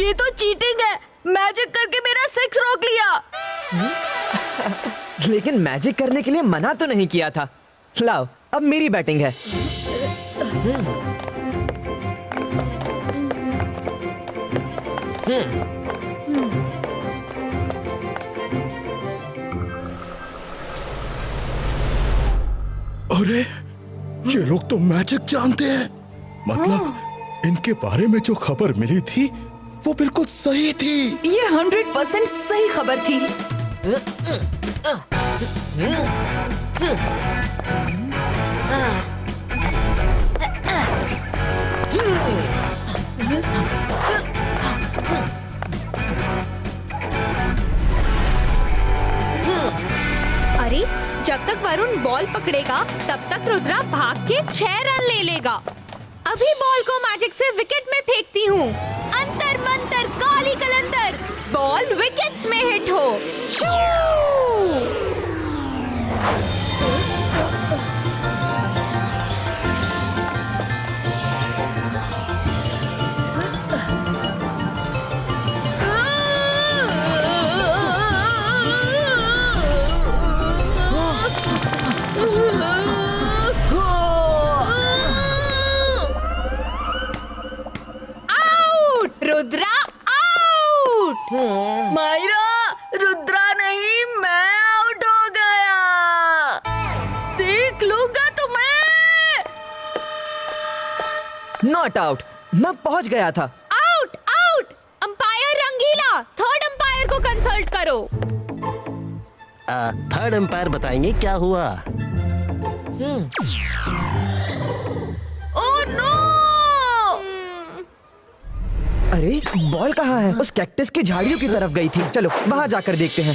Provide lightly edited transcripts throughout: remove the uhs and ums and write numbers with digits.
ये तो चीटिंग है। मैजिक करके मेरा 6 रोक लिया। लेकिन मैजिक करने के लिए मना तो नहीं किया था। लाओ, अब मेरी बैटिंग है। अरे, ये लोग तो मैजिक जानते हैं। मतलब इनके बारे में जो खबर मिली थी वो बिल्कुल सही थी। ये 100% सही खबर थी। अरे, जब तक वरुण बॉल पकड़ेगा तब तक रुद्रा भाग के 6 रन ले लेगा। अभी बॉल को मैजिक से विकेट में फेंकती हूँ। अंतर मंतर काली कलंदर, बॉल विकेट्स में हिट हो। रुद्रा आउट। मायरा, रुद्रा नहीं, मैं आउट हो गया। देख लूंगा तुम्हें। नॉट आउट, मैं पहुंच गया था। Out out. अंपायर रंगीला, थर्ड अंपायर को कंसल्ट करो। थर्ड अंपायर बताएंगे क्या हुआ। Oh no! अरे, बॉल कहाँ है? उस कैक्टस की झाड़ियों की तरफ गई थी। चलो वहां जाकर देखते हैं।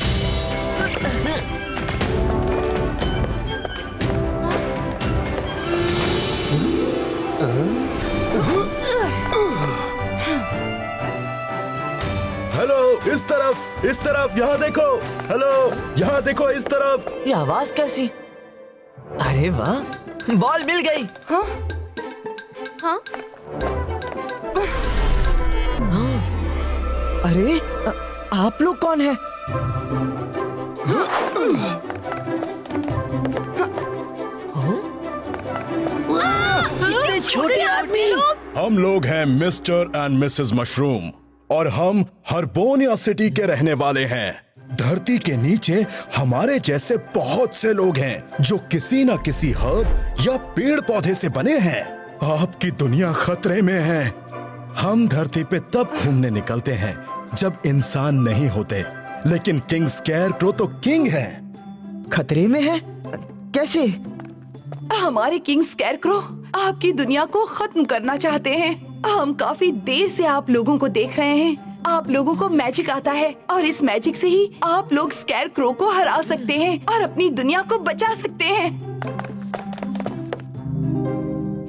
हेलो, इस तरफ, यहाँ देखो। हेलो, यहाँ देखो, इस तरफ। ये आवाज कैसी? अरे वाह, बॉल मिल गई। हाँ? अरे, आप लोग कौन हैं? इतने छोटे आदमी। हम लोग हैं मिस्टर एंड मिसेस मशरूम और हम हर्बोनिया सिटी के रहने वाले हैं। धरती के नीचे हमारे जैसे बहुत से लोग हैं जो किसी न किसी हर्ब या पेड़ पौधे से बने हैं। आपकी दुनिया खतरे में है। हम धरती पे तब घूमने निकलते हैं जब इंसान नहीं होते, लेकिन किंग स्कैरक्रो तो किंग है। खतरे में है? कैसे? हमारे किंग स्कैरक्रो आपकी दुनिया को खत्म करना चाहते हैं। हम काफी देर से आप लोगों को देख रहे हैं। आप लोगों को मैजिक आता है और इस मैजिक से ही आप लोग स्कैरक्रो को हरा सकते हैं और अपनी दुनिया को बचा सकते हैं।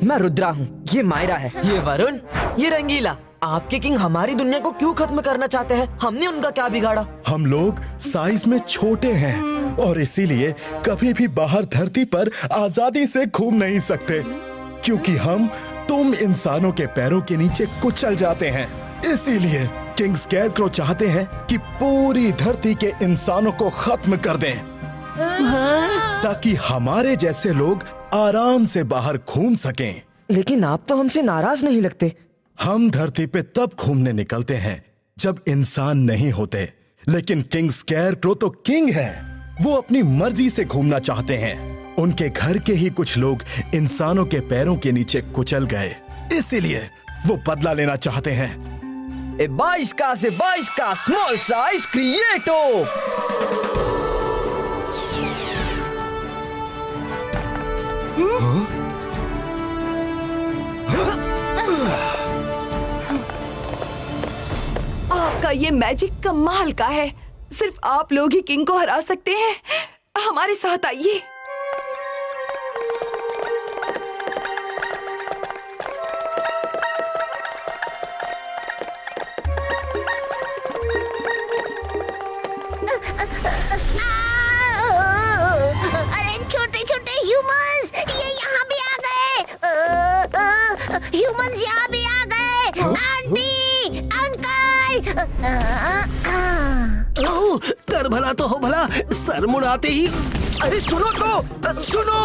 मैं रुद्रा हूँ, ये मायरा है, ये वरुण, ये रंगीला। आपके किंग हमारी दुनिया को क्यों खत्म करना चाहते हैं? हमने उनका क्या बिगाड़ा? हम लोग साइज में छोटे हैं और इसीलिए कभी भी बाहर धरती पर आजादी से घूम नहीं सकते, क्योंकि हम तुम इंसानों के पैरों के नीचे कुचल जाते हैं। इसीलिए किंग स्कैरक्रो चाहते हैं कि पूरी धरती के इंसानों को खत्म कर दें, ताकि हमारे जैसे लोग आराम से बाहर घूम सकें। लेकिन आप तो हमसे नाराज नहीं लगते। हम धरती पे तब घूमने निकलते हैं जब इंसान नहीं होते, लेकिन किंग स्कैरक्रो तो किंग है। वो अपनी मर्जी से घूमना चाहते हैं। उनके घर के ही कुछ लोग इंसानों के पैरों के नीचे कुचल गए, इसीलिए वो बदला लेना चाहते हैं। 22 का से 22 का स्मॉल साइज क्रिएटो। आपका ये मैजिक कमाल का है। सिर्फ आप लोग ही किंग को हरा सकते हैं। हमारे साथ आइए। अरे छोटे छोटे ह्यूमंस, ये यहाँ भी आ गए। ह्यूमंस यहाँ भी आ गए। आंटी, अंकल, ओह, कर भला तो हो भला, सर मुड़ाते ही। अरे सुनो तो, सुनो।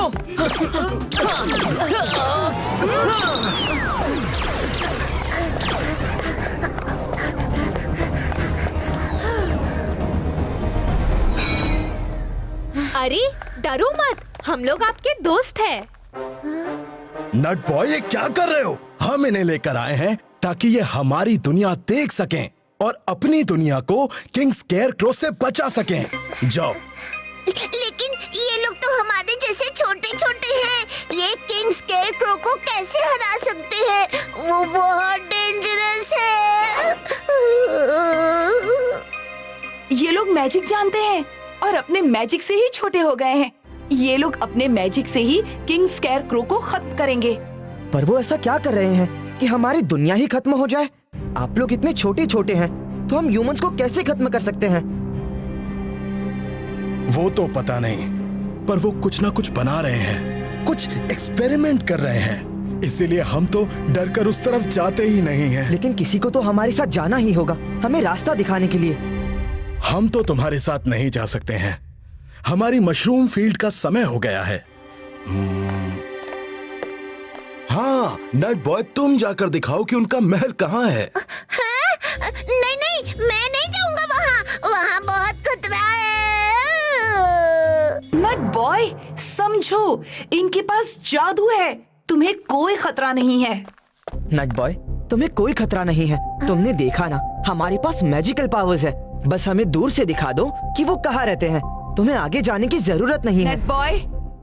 अरे डरो मत, हम लोग आपके दोस्त हैं। नट बॉय, ये क्या कर रहे हो? हम इन्हें लेकर आए हैं ताकि ये हमारी दुनिया देख सकें और अपनी दुनिया को किंग स्केयरक्रो से बचा सकें। जाओ। लेकिन ये लोग तो हमारे जैसे छोटे छोटे हैं। ये किंग स्केयरक्रो को कैसे हरा सकते हैं? वो बहुत डेंजरस है। ये लोग मैजिक जानते हैं और अपने मैजिक से ही छोटे हो गए हैं। ये लोग अपने मैजिक से ही किंग स्केयरक्रो को खत्म करेंगे। पर वो ऐसा क्या कर रहे हैं कि हमारी दुनिया ही खत्म हो जाए? आप लोग इतने छोटे छोटे हैं तो हम ह्यूमंस को कैसे खत्म कर सकते हैं? वो तो पता नहीं, पर वो कुछ ना कुछ बना रहे हैं, कुछ एक्सपेरिमेंट कर रहे हैं। इसीलिए हम तो डर कर उस तरफ जाते ही नहीं हैं। लेकिन किसी को तो हमारे साथ जाना ही होगा, हमें रास्ता दिखाने के लिए। हम तो तुम्हारे साथ नहीं जा सकते हैं। हमारी मशरूम फील्ड का समय हो गया है। हाँ, नट बॉय, तुम जाकर दिखाओ कि उनका महल कहाँ है। हाँ? नहीं, मैं नहीं जाऊंगा वहाँ। वहाँ बहुत खतरा है। नट बॉय, समझो, इनके पास जादू है, तुम्हें कोई खतरा नहीं है। नट बॉय, तुम्हें कोई खतरा नहीं है। तुमने देखा ना, हमारे पास मैजिकल पावर्स है। बस हमें दूर से दिखा दो कि वो कहाँ रहते हैं। तुम्हें आगे जाने की जरूरत नहीं है। नट बॉय,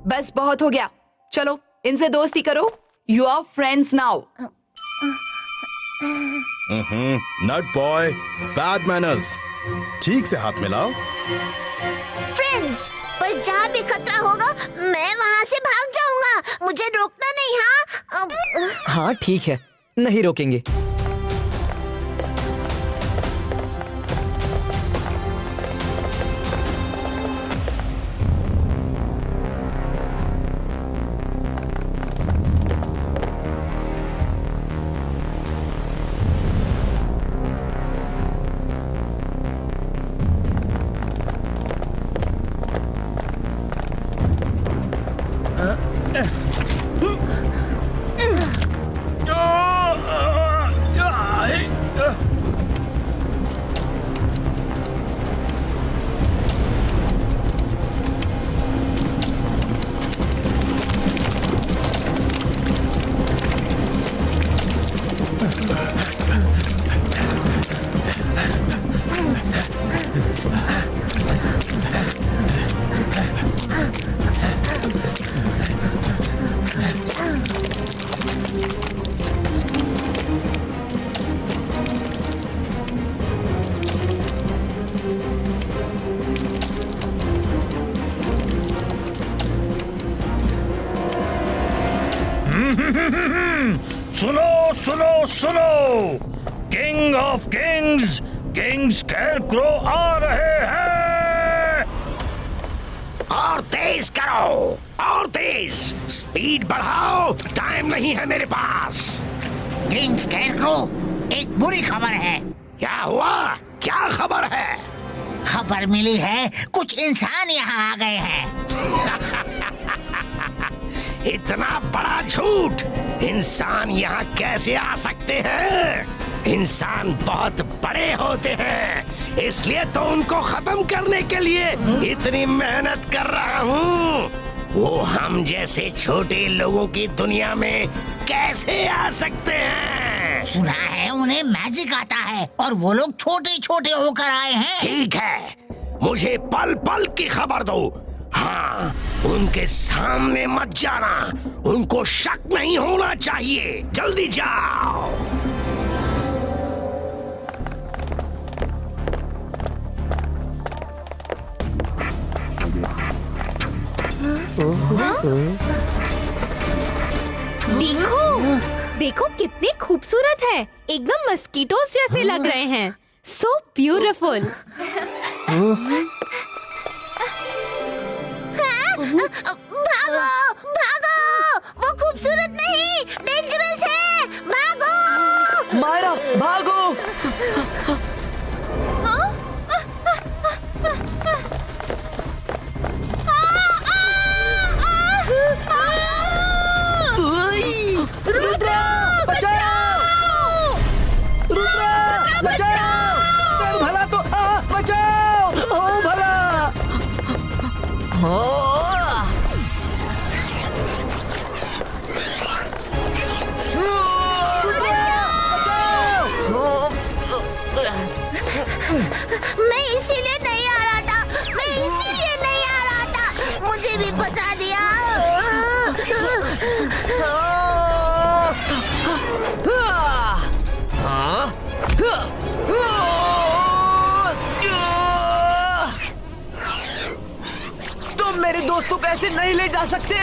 बस बहुत हो गया, चलो इनसे दोस्ती करो। You are friends now. Naughty boy, bad manners. ठीक से हाथ मिलाओ। फ्रेंड्स, पर जहाँ भी खतरा होगा मैं वहाँ से भाग जाऊंगा। मुझे रोकना नहीं। हाँ हाँ ठीक है, नहीं रोकेंगे। सुनो सुनो सुनो, king of kings, king scarecrow आ रहे हैं। और तेज करो, और तेज, स्पीड बढ़ाओ, टाइम नहीं है मेरे पास। किंग स्केयरक्रो, एक बुरी खबर है। क्या हुआ? क्या खबर है? खबर मिली है, कुछ इंसान यहाँ आ गए हैं। इतना बड़ा झूठ! इंसान यहाँ कैसे आ सकते हैं? इंसान बहुत बड़े होते हैं, इसलिए तो उनको खत्म करने के लिए इतनी मेहनत कर रहा हूँ। वो हम जैसे छोटे लोगों की दुनिया में कैसे आ सकते हैं? सुना है उन्हें मैजिक आता है और वो लोग छोटे छोटे होकर आए हैं। ठीक है, मुझे पल पल की खबर दो। हाँ, उनके सामने मत जाना, उनको शक नहीं होना चाहिए। जल्दी जाओ। देखो, देखो कितने खूबसूरत है, एकदम मस्कीटोस जैसे लग रहे हैं। So beautiful. भागो भागो, वो खूबसूरत नहीं, डेंजरस है। भागो मायरा, भागो। मैं इसीलिए नहीं आ रहा था, मैं इसीलिए नहीं आ रहा था, मुझे भी बचा दिया। तुम मेरे दोस्तों को ऐसे नहीं ले जा सकते।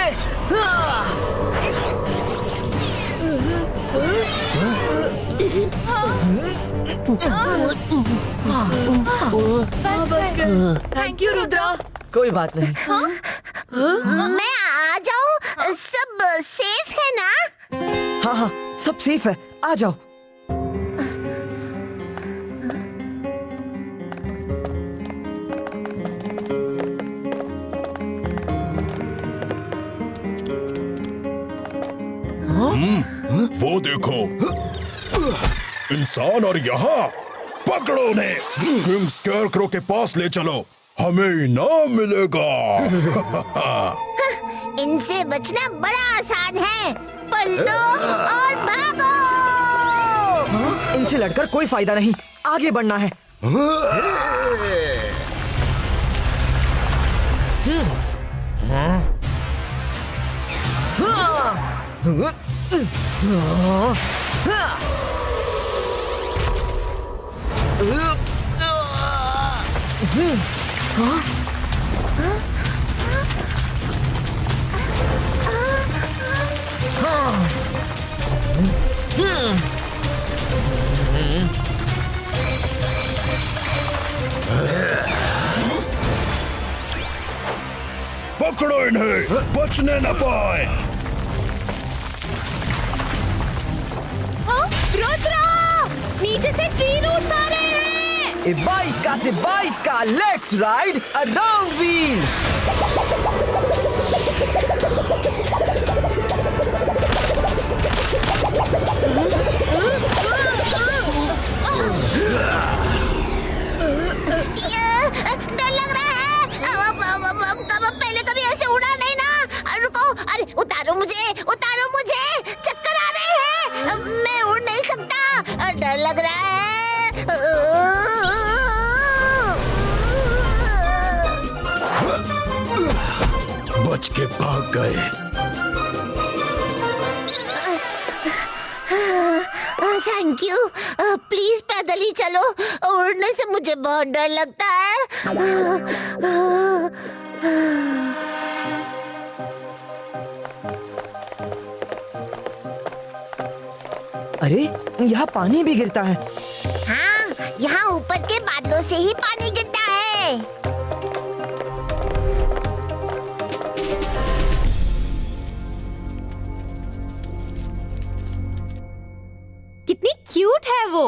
Thank you Rudra. कोई बात नहीं। मैं आ जाऊं? सब सेफ है ना? हाँ हाँ, सब सेफ है, आ जाओ। वो देखो, इंसान, और यहाँ पकड़ो उन्हें, किंग स्केयरक्रो के पास ले चलो, हमें इनाम मिलेगा। इनसे बचना बड़ा आसान है, पलटो और भागो। इनसे लड़कर कोई फायदा नहीं, आगे बढ़ना है। पकड़ो इन्हें, बचने न पाए। रुद्रा, नीचे से ट्री रूट्स आ रहे हैं। 22 का let's ride a round wheel. डर लग रहा है। पहले कभी ऐसे उड़ा नहीं ना। रुको, अरे उतारो मुझे, उतारो मुझे, चक्कर आ रहे हैं, मैं उड़ नहीं सकता, डर लग रहा है। बच के भाग गए। Thank you. प्लीज पैदल ही चलो, उड़ने से मुझे बहुत डर लगता है। अरे, यहाँ पानी भी गिरता है। हाँ, यहाँ ऊपर के बादलों से ही पानी गिरता है। कितनी क्यूट है वो।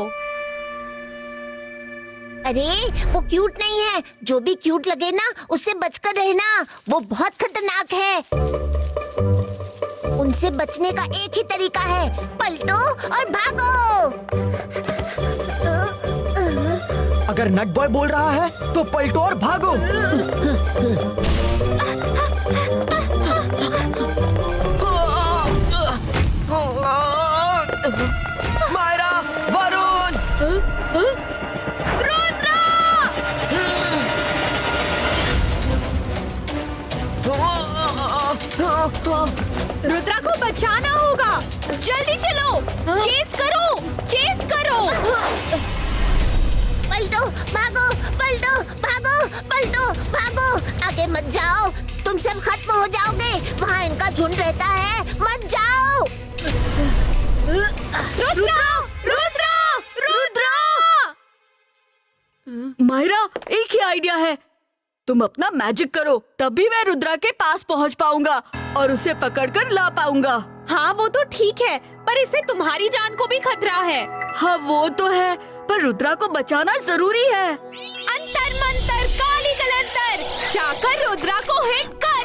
अरे वो क्यूट नहीं है, जो भी क्यूट लगे ना उससे बचकर रहना, वो बहुत खतरनाक है। उनसे बचने का एक ही तरीका है, पलटो और भागो। अगर नट बॉय बोल रहा है तो पलटो और भागो। मायरा, वरुण, रुद्रा को बचाना होगा, जल्दी चलो, चेस करो, चेस करो। पलटो, भागो, पलटो, भागो, पलटो, भागो, आगे मत जाओ, तुम सब खत्म हो जाओगे, वहाँ इनका झुंड रहता है, मत जाओ। रुद्रा, रुद्रा, रुद्रा। मायरा, एक ही आइडिया है, तुम अपना मैजिक करो, तभी मैं रुद्रा के पास पहुंच पाऊंगा और उसे पकड़कर ला पाऊंगा। हाँ वो तो ठीक है, पर इससे तुम्हारी जान को भी खतरा है। हाँ वो तो है, पर रुद्रा को बचाना जरूरी है। अंतर मंतर काली कलंतर, जाकर रुद्रा को हिट कर।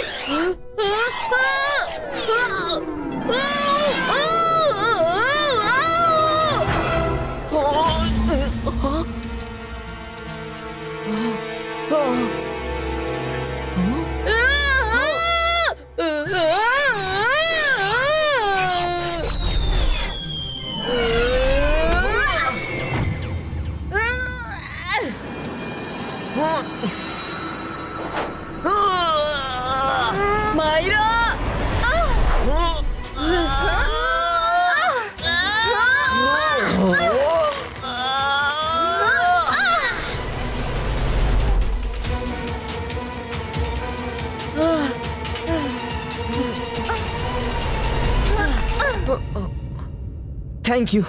थैंक यू,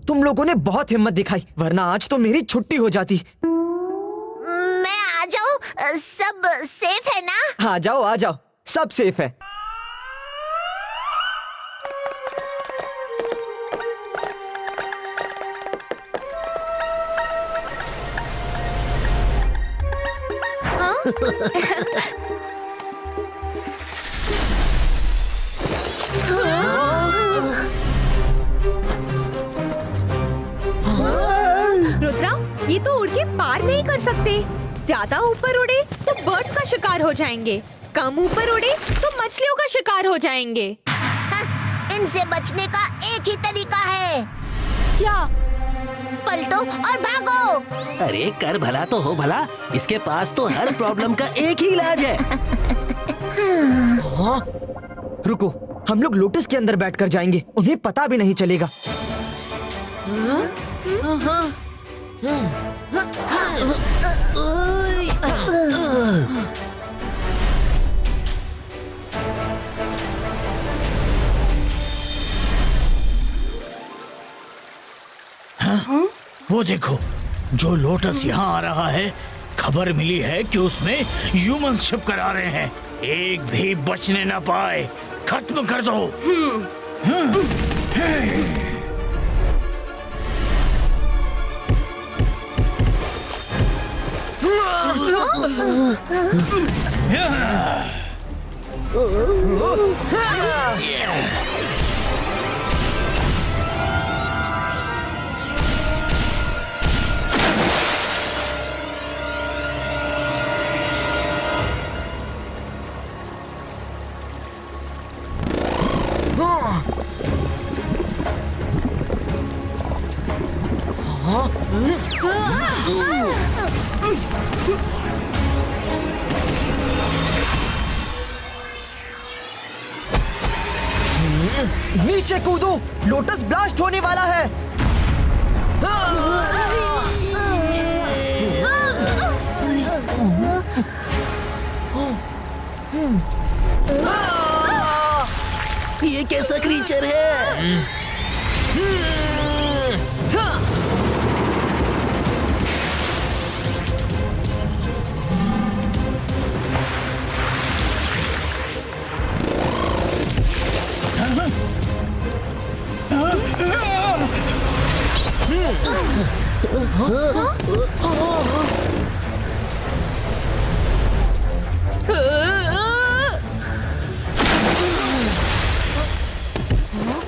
तुम लोगों ने बहुत हिम्मत दिखाई, वरना आज तो मेरी छुट्टी हो जाती। मैं आ जाऊं? सब सेफ है ना? आ जाओ, सब सेफ है। रुद्रा, ये तो उड़ के पार नहीं कर सकते। ज्यादा ऊपर उड़े तो बर्ड्स का शिकार हो जाएंगे, कम ऊपर उड़े तो मछलियों का शिकार हो जाएंगे। इनसे बचने का एक ही तरीका है। क्या? पलटो और भागो। अरे कर भला तो हो भला, इसके पास तो हर प्रॉब्लम का एक ही इलाज है। हाँ? रुको, हम लोग लोटस के अंदर बैठकर जाएंगे, उन्हें पता भी नहीं चलेगा। वो देखो, जो लोटस यहाँ आ रहा है, खबर मिली है कि उसमें ह्यूमंस छिप कर आ रहे हैं। एक भी बचने ना पाए, खत्म कर दो। नीचे कूदो, लोटस ब्लास्ट होने वाला है। ये कैसा क्रीचर है?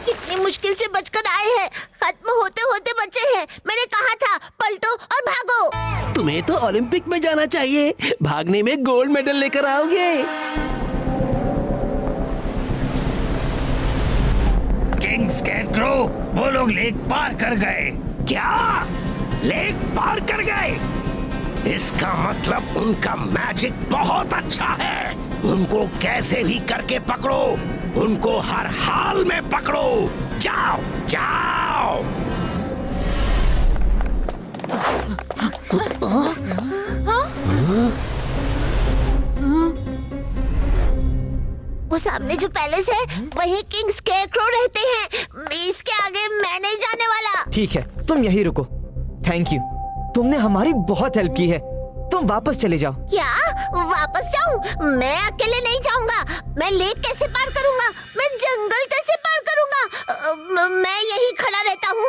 कितनी मुश्किल से बचकर आए हैं, खत्म होते होते बचे हैं। मैंने कहा था पलटो और भागो। तुम्हें तो ओलंपिक में जाना चाहिए, भागने में गोल्ड मेडल लेकर आओगे। किंग स्कैरक्रो, वो लोग लेक पार कर गए। क्या? लेक पार कर गए? इसका मतलब उनका मैजिक बहुत अच्छा है। उनको कैसे भी करके पकड़ो, उनको हर हाल में पकड़ो। जाओ जाओ। वो सामने जो पैलेस है, वही किंग स्कैरक्रो रहते हैं। इसके आगे मैं नहीं जाने वाला। ठीक है, तुम यहीं रुको। थैंक यू, तुमने हमारी बहुत हेल्प की है। तुम वापस चले जाओ। क्या? वापस जाऊं? मैं अकेले नहीं जाऊंगा। मैं लेक कैसे पार करूंगा? मैं जंगल कैसे पार करूंगा? मैं यहीं खड़ा रहता हूँ।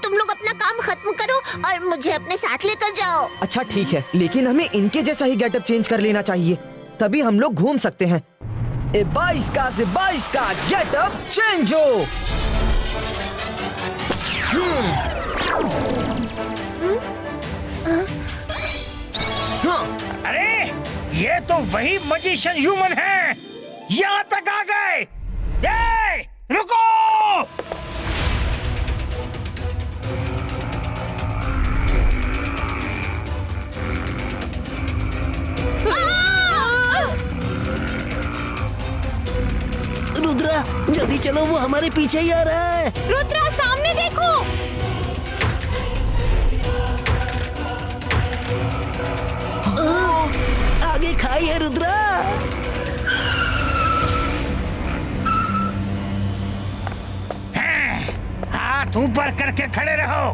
तुम लोग अपना काम खत्म करो और मुझे अपने साथ लेकर जाओ। अच्छा ठीक है, लेकिन हमें इनके जैसा ही गेटअप चेंज कर लेना चाहिए, तभी हम लोग घूम सकते हैं। 22 का गेटअप चेंज हो। अरे ये तो वही मैजिशियन ह्यूमन है, यहाँ तक आ गए। ये रुको। रुद्रा जल्दी चलो, वो हमारे पीछे ही आ रहा है। रुद्रा सामने देखो। आगे खाई है रुद्रा। हाथ ऊपर ऊपर करके खड़े रहो।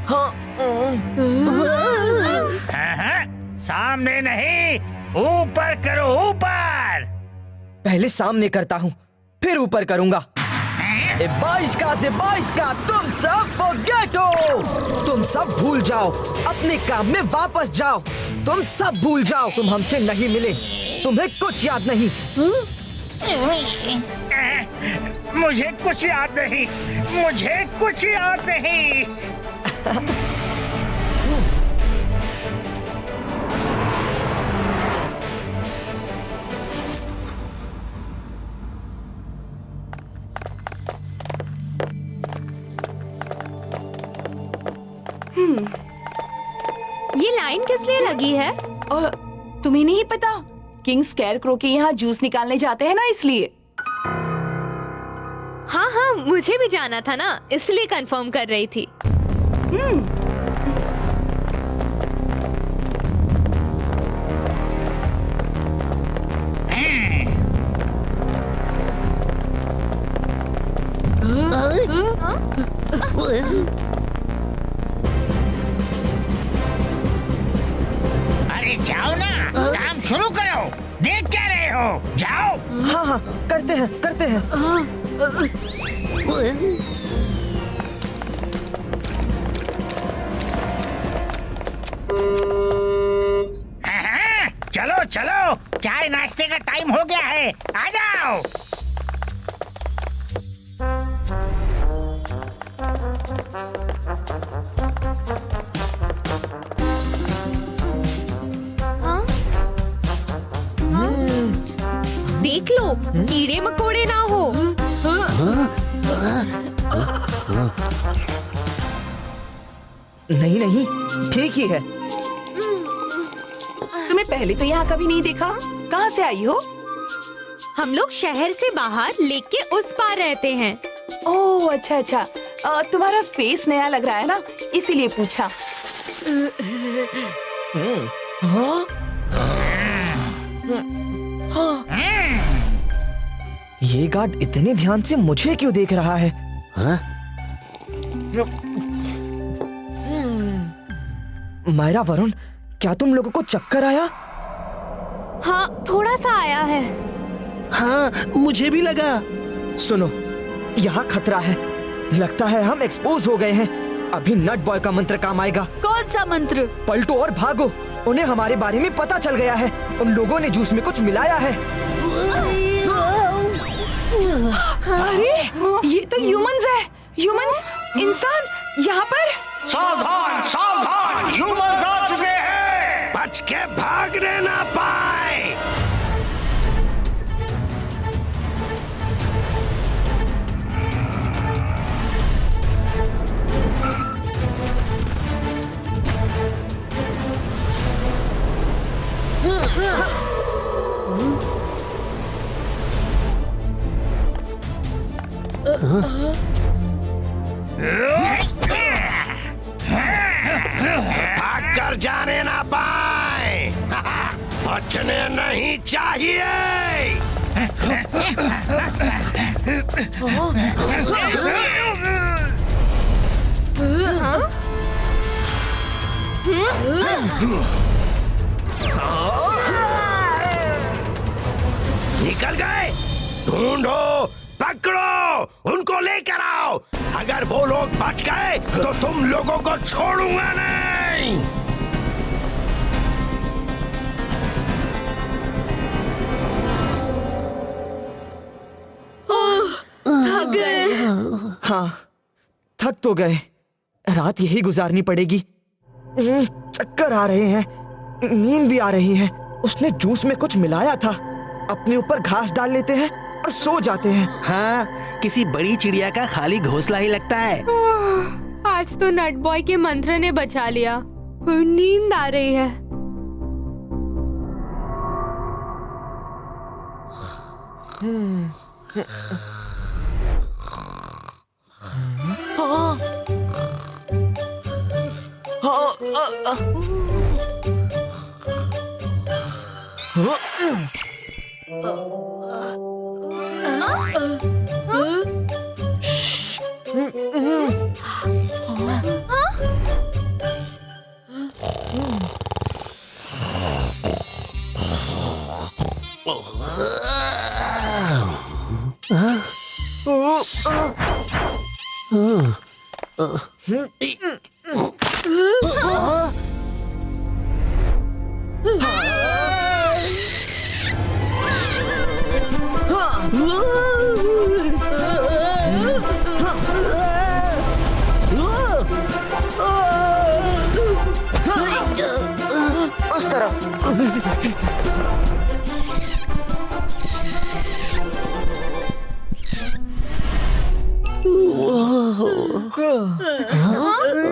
हाँ, हाँ, सामने नहीं, ऊपर करो, ऊपर। पहले सामने करता हूँ, फिर ऊपर करूंगा। 22 का तुम सब फोगेटो, तुम सब भूल जाओ, अपने काम में वापस जाओ। तुम सब भूल जाओ, तुम हमसे नहीं मिले, तुम्हें कुछ याद नहीं। मुझे कुछ याद नहीं, मुझे कुछ याद नहीं। ये लाइन किस लिए लगी है? और तुम्हें नहीं पता, किंग स्कैरक्रो के यहाँ जूस निकालने जाते हैं ना, इसलिए। हाँ हाँ, मुझे भी जाना था ना, इसलिए कंफर्म कर रही थी। अरे जाओ ना, काम शुरू करो। देख क्या रहे हो, जाओ। हाँ हाँ, करते हैं करते हैं। हाँ, चलो चलो, चाय नाश्ते का टाइम हो गया है, आ जाओ। देख लो, कीड़े मकोड़े ना हो। नहीं नहीं, ठीक ही है। तुम्हें पहले तो यहाँ कभी नहीं देखा, कहाँ से आई हो? हम लोग शहर से बाहर लेक के उस पार रहते हैं। ओह अच्छा अच्छा, तुम्हारा फेस नया लग रहा है ना, इसीलिए पूछा। हाँ? ये गार्ड इतने ध्यान से मुझे क्यों देख रहा है? हाँ? मायरा, वरुण, क्या तुम लोगों को चक्कर आया? हाँ, थोड़ा सा आया है। हाँ, मुझे भी लगा। सुनो, यहाँ खतरा है, लगता है हम एक्सपोज हो गए हैं। अभी नट बॉय का मंत्र काम आएगा। कौन सा मंत्र? पलटो और भागो, उन्हें हमारे बारे में पता चल गया है। उन लोगों ने जूस में कुछ मिलाया है। अरे ये तो ह्यूमंस है, ह्यूमंस, इंसान यहाँ पर। सावधान सावधान, ह्यूमंस आ चुके हैं। बच के भागने ना पाए। भाग कर जाने ना पाए। बचने नहीं चाहिए। निकल गए? ढूंढो, पकड़ो, उनको लेकर आओ। अगर वो लोग बच गए तो तुम लोगों को छोड़ूंगा नहीं। थक गए। हाँ, थक तो गए, रात यही गुजारनी पड़ेगी। चक्कर आ रहे हैं, नींद भी आ रही है। उसने जूस में कुछ मिलाया था। अपने ऊपर घास डाल लेते हैं और सो जाते हैं। हाँ, किसी बड़ी चिड़िया का खाली घोंसला ही लगता है। आज तो नट बॉय के मंत्र ने बचा लिया। नींद आ रही है। उस तरफ।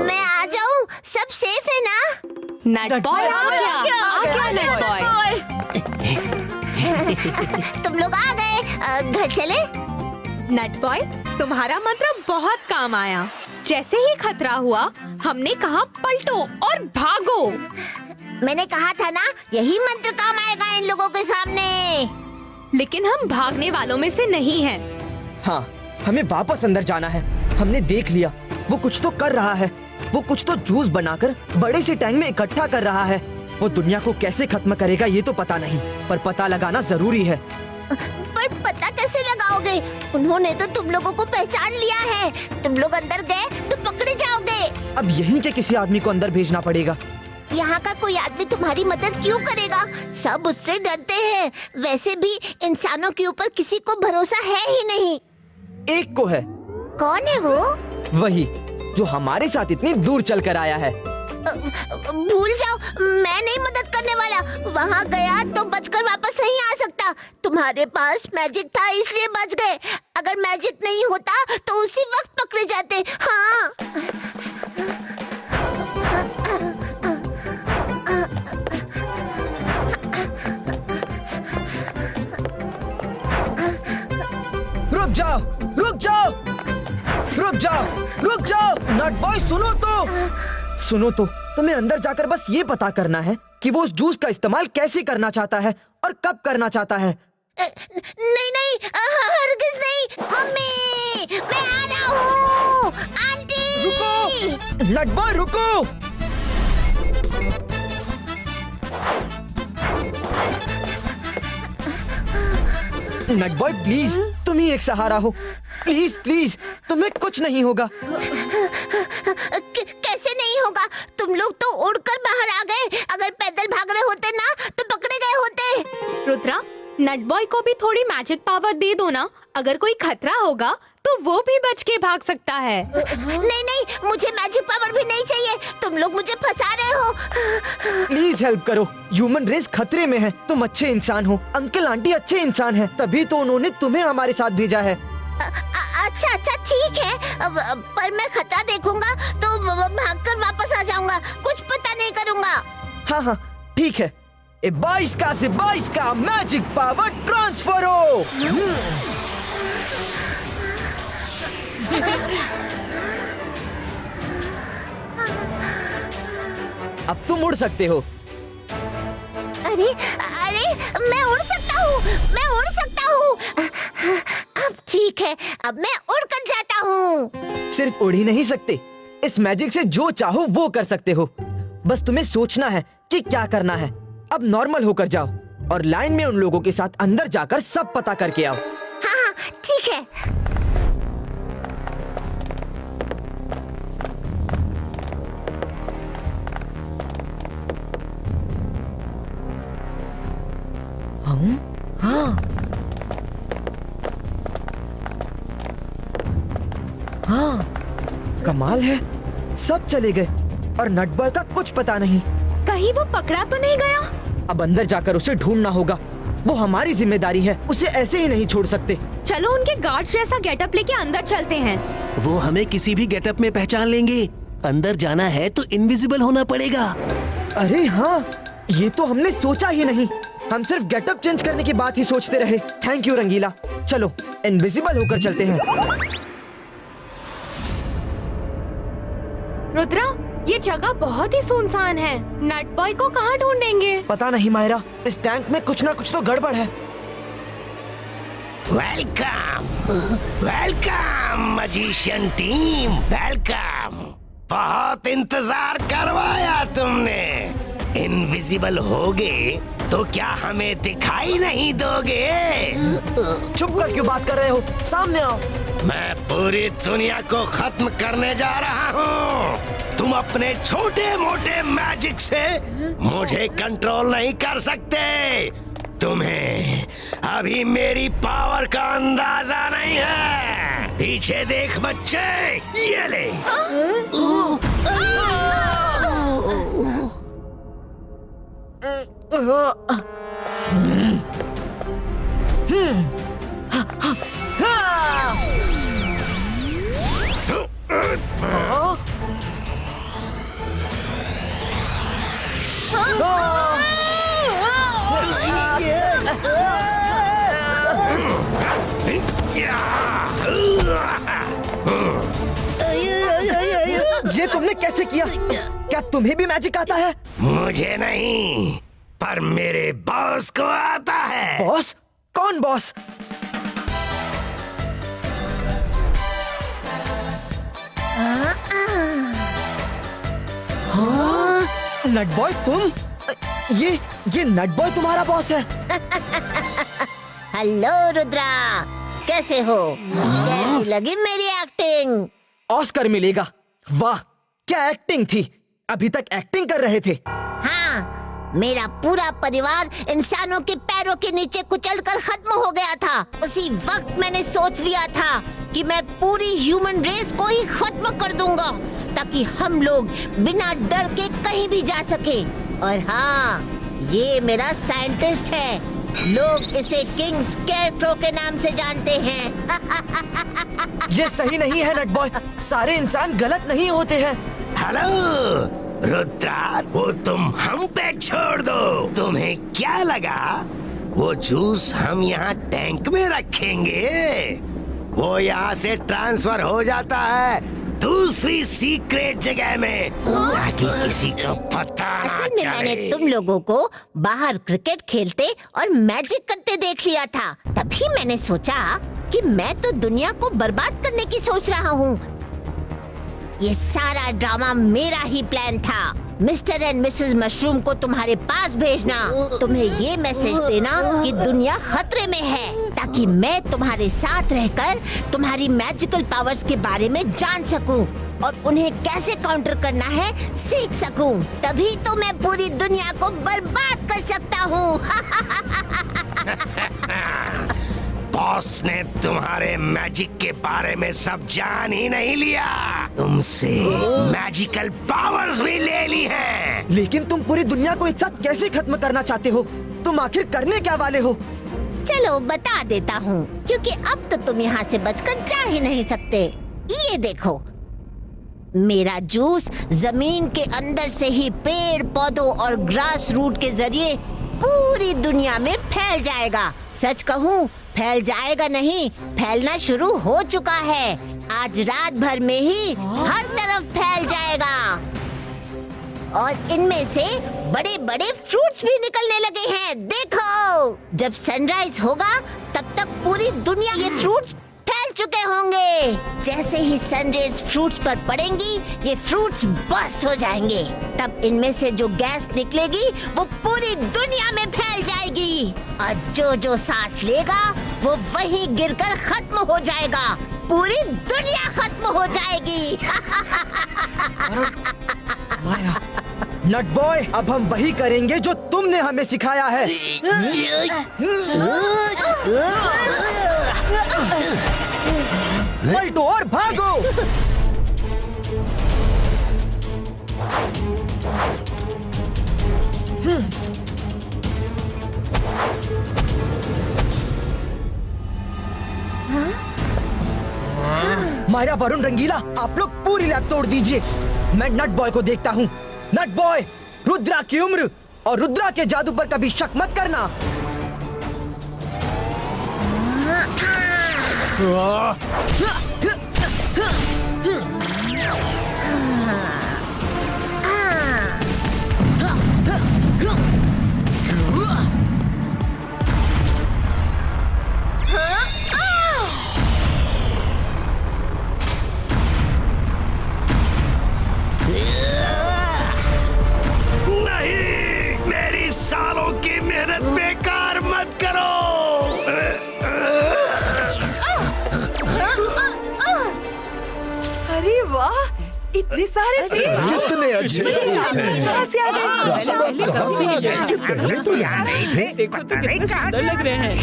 मैं आ जाऊं? सब सेफ है ना? नट बॉय आ गया नट बॉय। तुम लोग आ गए, घर चले? नट बॉय, तुम्हारा मंत्र बहुत काम आया। जैसे ही खतरा हुआ हमने कहा पलटो और भागो। मैंने कहा था ना, यही मंत्र काम आएगा इन लोगों के सामने। लेकिन हम भागने वालों में से नहीं हैं। हाँ, हमें वापस अंदर जाना है। हमने देख लिया, वो कुछ तो कर रहा है। वो कुछ तो जूस बनाकर बड़े से टैंक में इकट्ठा कर रहा है। वो दुनिया को कैसे खत्म करेगा ये तो पता नहीं, पर पता लगाना जरूरी है। पर पता कैसे लगाओगे? उन्होंने तो तुम लोगों को पहचान लिया है। तुम लोग अंदर गए तो पकड़े जाओगे। अब यहीं के किसी आदमी को अंदर भेजना पड़ेगा। यहाँ का कोई आदमी तुम्हारी मदद क्यों करेगा? सब उससे डरते हैं। वैसे भी इंसानों के ऊपर किसी को भरोसा है ही नहीं। एक को है। कौन है वो? वही जो हमारे साथ इतनी दूर चल कर आया है। भूल जाओ, मैं नहीं मदद करने वाला। वहाँ गया तो बचकर वापस नहीं आ सकता। तुम्हारे पास मैजिक था इसलिए बच गए। अगर मैजिक नहीं होता तो उसी वक्त पकड़े जाते। हाँ। रुक जाओ, रुक जाओ, रुक जाओ, रुक जाओ। नट बॉय सुनो तो, तुम्हें अंदर जाकर बस ये पता करना है कि वो उस जूस का इस्तेमाल कैसे करना चाहता है और कब करना चाहता है। नहीं, हरगिज़ नहीं। मम्मी, मैं आ रहा हूँ। आंटी। रुको, नट बॉय रुको। नट बॉय प्लीज, तुम ही एक सहारा हो। प्लीज प्लीज, तुम्हें कुछ नहीं होगा। कैसे नहीं होगा? तुम लोग तो उड़कर बाहर आ गए। अगर पैदल भाग रहे होते ना तो पकड़े गए होते। रुद्रा, नट बॉय को भी थोड़ी मैजिक पावर दे दो ना। अगर कोई खतरा होगा तो वो भी बच के भाग सकता है। नहीं, मुझे मैजिक पावर भी नहीं चाहिए। तुम लोग मुझे फंसा रहे हो। प्लीज हेल्प करो। ह्यूमन रेस खतरे में है। तुम अच्छे इंसान हो, अंकल आंटी अच्छे इंसान हैं, तभी तो उन्होंने तुम्हें हमारे साथ भेजा है। अच्छा ठीक है। पर मैं खतरा देखूंगा तो भागकर वापस आ जाऊंगा। कुछ पता नहीं करूंगा। हाँ ठीक है। 22 का से 22 का मैजिक पावर ट्रांसफर हो। अब तुम उड़ सकते हो। अरे मैं उड़ सकता हूँ। अब ठीक है, अब मैं उड़कर जाता हूँ। सिर्फ उड़ ही नहीं सकते, इस मैजिक से जो चाहो वो कर सकते हो। बस तुम्हें सोचना है कि क्या करना है। अब नॉर्मल होकर जाओ और लाइन में उन लोगों के साथ अंदर जाकर सब पता करके आओ। हाँ ठीक है। हाँ, कमाल है, सब चले गए और नट बॉय का कुछ पता नहीं। कहीं वो पकड़ा तो नहीं गया? अब अंदर जाकर उसे ढूंढना होगा। वो हमारी जिम्मेदारी है, उसे ऐसे ही नहीं छोड़ सकते। चलो उनके गार्ड जैसा गेटअप लेके अंदर चलते हैं। वो हमें किसी भी गेटअप में पहचान लेंगे। अंदर जाना है तो इनविजिबल होना पड़ेगा। अरे हाँ, ये तो हमने सोचा ही नहीं। हम सिर्फ गेटअप चेंज करने की बात ही सोचते रहे। थैंक यू रंगीला। चलो इनविजिबल होकर चलते हैं। रुद्रा, ये जगह बहुत ही सुनसान है। नट बॉय को कहाँ ढूंढेंगे? पता नहीं मायरा, इस टैंक में कुछ ना कुछ तो गड़बड़ है। Welcome welcome magician team, welcome. बहुत इंतजार करवाया तुमने। इनविजिबल होगे तो क्या हमें दिखाई नहीं दोगे? चुप कर क्यों बात कर रहे हो? सामने आओ। मैं पूरी दुनिया को खत्म करने जा रहा हूँ। तुम अपने छोटे मोटे मैजिक से मुझे कंट्रोल नहीं कर सकते। तुम्हें अभी मेरी पावर का अंदाजा नहीं है। पीछे देख बच्चे, ये ले। ये तुमने कैसे किया? क्या तुम्हें भी मैजिक आता है? मुझे नहीं, पर मेरे बॉस को आता है। बॉस? कौन बॉस? नट बॉय तुम? ये नट बॉय तुम्हारा बॉस है? हेलो रुद्रा, कैसे हो? कैसी लगी मेरी एक्टिंग? ऑस्कर मिलेगा। वाह, क्या एक्टिंग थी। अभी तक एक्टिंग कर रहे थे। हाँ, मेरा पूरा परिवार इंसानों के पैरों के नीचे कुचलकर खत्म हो गया था। उसी वक्त मैंने सोच लिया था कि मैं पूरी ह्यूमन रेस को ही खत्म कर दूंगा, ताकि हम लोग बिना डर के कहीं भी जा सके। और हाँ, ये मेरा साइंटिस्ट है। लोग इसे किंग स्केयरक्रो के नाम से जानते हैं। ये सही नहीं है नट बॉय। सारे इंसान गलत नहीं होते हैं। हेलो रुद्रा, वो तुम हम पे छोड़ दो। तुम्हें क्या लगा वो जूस हम यहाँ टैंक में रखेंगे? वो यहाँ से ट्रांसफर हो जाता है दूसरी सीक्रेट जगह में, ताकि किसी को पता ना असल में चले। मैंने तुम लोगों को बाहर क्रिकेट खेलते और मैजिक करते देख लिया था। तभी मैंने सोचा कि मैं तो दुनिया को बर्बाद करने की सोच रहा हूँ। ये सारा ड्रामा मेरा ही प्लान था। मिस्टर एंड मिसेस मशरूम को तुम्हारे पास भेजना, तुम्हें ये मैसेज देना कि दुनिया खतरे में है, ताकि मैं तुम्हारे साथ रहकर तुम्हारी मैजिकल पावर्स के बारे में जान सकूं और उन्हें कैसे काउंटर करना है सीख सकूं। तभी तो मैं पूरी दुनिया को बर्बाद कर सकता हूँ। बॉस ने तुम्हारे मैजिक के बारे में सब जान ही नहीं लिया, तुमसे मैजिकल पावर्स भी ले ली हैं। लेकिन तुम पूरी दुनिया को एक साथ कैसे खत्म करना चाहते हो? तुम आखिर करने क्या वाले हो? चलो बता देता हूँ, क्योंकि अब तो तुम यहाँ से बचकर जा ही नहीं सकते। ये देखो, मेरा जूस जमीन के अंदर से ही पेड़ पौधों और ग्रास रूट के जरिए पूरी दुनिया में फैल जाएगा। सच कहूँ, फैल जाएगा नहीं, फैलना शुरू हो चुका है। आज रात भर में ही हर तरफ फैल जाएगा और इनमें से बड़े बड़े फ्रूट्स भी निकलने लगे हैं। देखो, जब सनराइज होगा तब तक पूरी दुनिया ये फ्रूट्स फैल चुके होंगे। जैसे ही सनरेज फ्रूट्स पर पड़ेंगी, ये फ्रूट्स बस्ट हो जाएंगे। तब इनमें से जो गैस निकलेगी वो पूरी दुनिया में फैल जाएगी और जो जो सांस लेगा वो वहीं गिरकर खत्म हो जाएगा। पूरी दुनिया खत्म हो जाएगी। नट बॉय, अब हम वही करेंगे जो तुमने हमें सिखाया है। पलटो और भागो। मायरा, वरुण, रंगीला, आप लोग पूरी लैब तोड़ दीजिए। मैं नट बॉय को देखता हूँ। नट बॉय, रुद्रा की उम्र और रुद्रा के जादू पर कभी शक मत करना। हाँ? इतने सारे पेड़, कितने अच्छे फ्रूट्स हैं। कहाँ से आ गए? कहाँ से आ गए? ये पहले तो यहाँ नहीं थे। देखो तो कितने सुंदर लग रहे हैं।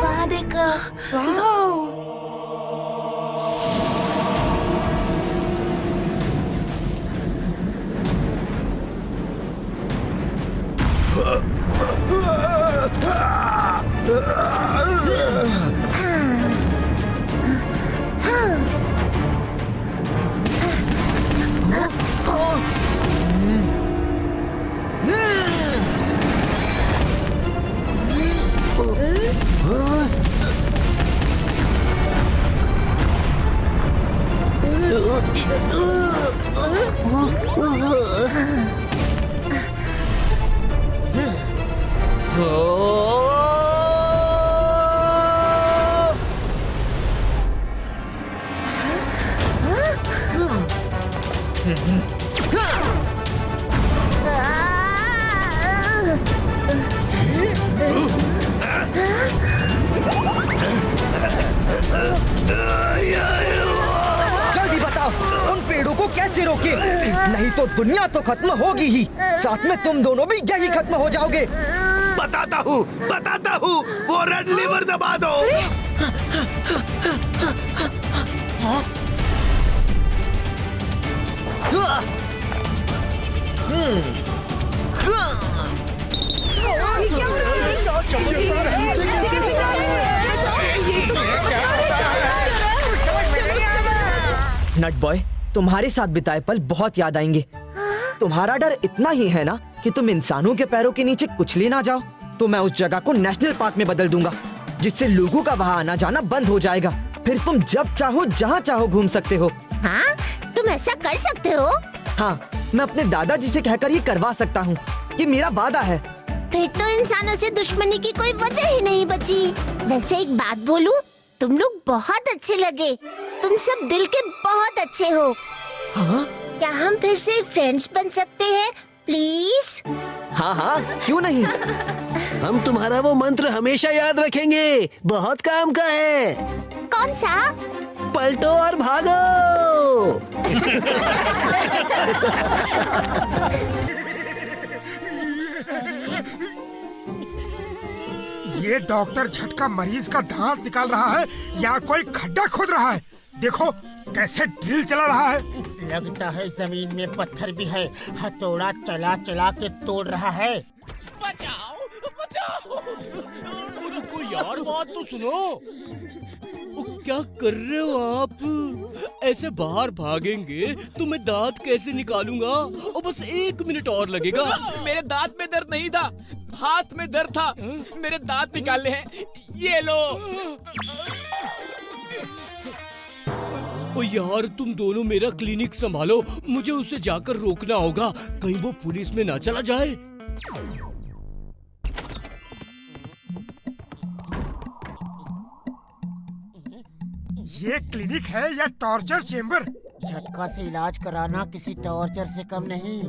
वहाँ देखो। वाह, जल्दी बताओ उन पेड़ों को कैसे रोके, नहीं तो दुनिया तो खत्म होगी ही, साथ में तुम दोनों भी यही खत्म हो जाओगे। बताता हूँ, वो रेड लीवर दबा दो। नट बॉय, तुम्हारे साथ बिताए पल बहुत याद आएंगे। तुम्हारा डर इतना ही है ना कि तुम इंसानों के पैरों के नीचे कुचले ना जाओ, तो मैं उस जगह को नेशनल पार्क में बदल दूंगा, जिससे लोगों का वहां आना जाना बंद हो जाएगा। फिर तुम जब चाहो जहाँ चाहो घूम सकते हो। हाँ, तुम ऐसा कर सकते हो? हाँ, मैं अपने दादाजी से कहकर ये करवा सकता हूँ, ये मेरा वादा है। फिर तो इंसानों से दुश्मनी की कोई वजह ही नहीं बची। वैसे एक बात बोलूं, तुम लोग बहुत अच्छे लगे, तुम सब दिल के बहुत अच्छे हो। हाँ क्या हम फिर से फ्रेंड्स बन सकते हैं प्लीज? हाँ हाँ, क्यों नहीं। हम तुम्हारा वो मंत्र हमेशा याद रखेंगे, बहुत काम का है। कौन सा? पलटो और भागो। ये डॉक्टर झटका मरीज का दांत निकाल रहा है या कोई खड्डा खोद रहा है। देखो कैसे ड्रिल चला रहा है। लगता है जमीन में पत्थर भी है, हथौड़ा चला चला के तोड़ रहा है। बचाओ बचाओ। रुको यार, बात तो सुनो। क्या कर रहे हो आप? ऐसे बाहर भागेंगे तो मैं दांत कैसे निकालूंगा? और बस 1 मिनट और लगेगा। मेरे दांत में दर्द नहीं था, हाथ में दर्द था। मेरे दांत निकालने हैं, ये लो। ओ यार, तुम दोनों मेरा क्लिनिक संभालो, मुझे उसे जाकर रोकना होगा, कहीं वो पुलिस में ना चला जाए। ये क्लिनिक है या टॉर्चर चेम्बर? झटका से इलाज कराना किसी टॉर्चर से कम नहीं।